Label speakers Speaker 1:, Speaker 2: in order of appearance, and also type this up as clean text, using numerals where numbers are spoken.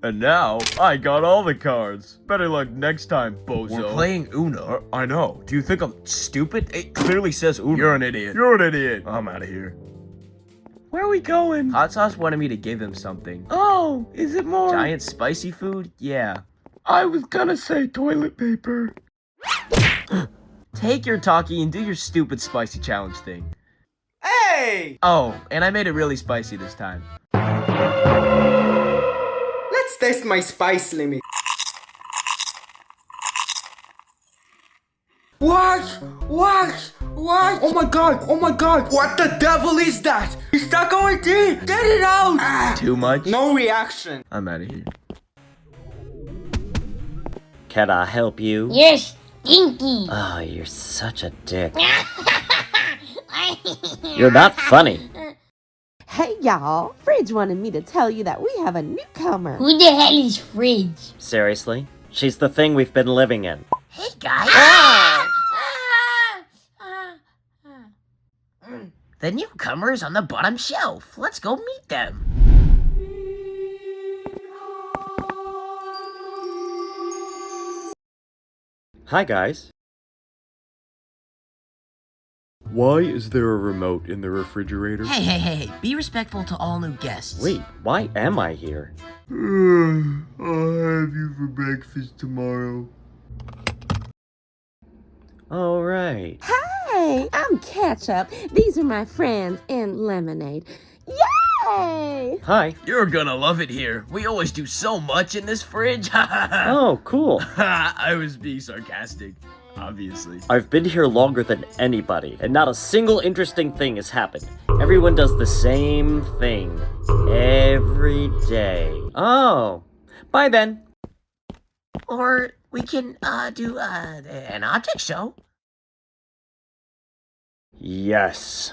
Speaker 1: And now, I got all the cards. Better luck next time, bozo.
Speaker 2: We're playing Uno.
Speaker 1: I know. Do you think I'm stupid? It clearly says Uno. You're an idiot. You're an idiot. I'm out of here. Where are we going?
Speaker 2: Hot Sauce wanted me to give him something.
Speaker 1: Oh, is it more?
Speaker 2: Giant spicy food? Yeah.
Speaker 1: I was gonna say toilet paper.
Speaker 2: Take your talkie and do your stupid spicy challenge thing.
Speaker 3: Hey!
Speaker 2: Oh, and I made it really spicy this time.
Speaker 3: Let's test my spice limit. What? What? What? Oh my god! Oh my god! What the devil is that? It's stuck on my teeth! Get it out!
Speaker 2: Too much?
Speaker 3: No reaction.
Speaker 2: I'm out of here.
Speaker 4: Can I help you?
Speaker 5: You're stinky.
Speaker 4: Oh, you're such a dick. You're not funny.
Speaker 6: Hey y'all, Fridge wanted me to tell you that we have a newcomer.
Speaker 5: Who the hell is Fridge?
Speaker 4: Seriously? She's the thing we've been living in.
Speaker 5: Hey guys.
Speaker 2: The newcomer's on the bottom shelf. Let's go meet them.
Speaker 4: Hi, guys.
Speaker 1: Why is there a remote in the refrigerator?
Speaker 2: Hey, be respectful to all new guests.
Speaker 4: Wait, why am I here?
Speaker 1: I'll have you for breakfast tomorrow.
Speaker 4: Oh, right.
Speaker 6: Hey, I'm Ketchup. These are my friends and Lemonade. Yay!
Speaker 4: Hi.
Speaker 2: You're gonna love it here. We always do so much in this fridge.
Speaker 4: Oh, cool.
Speaker 2: I was being sarcastic, obviously.
Speaker 4: I've been here longer than anybody, and not a single interesting thing has happened. Everyone does the same thing. Every day. Oh. Bye, then.
Speaker 2: Or we can, do, an object show.
Speaker 4: Yes.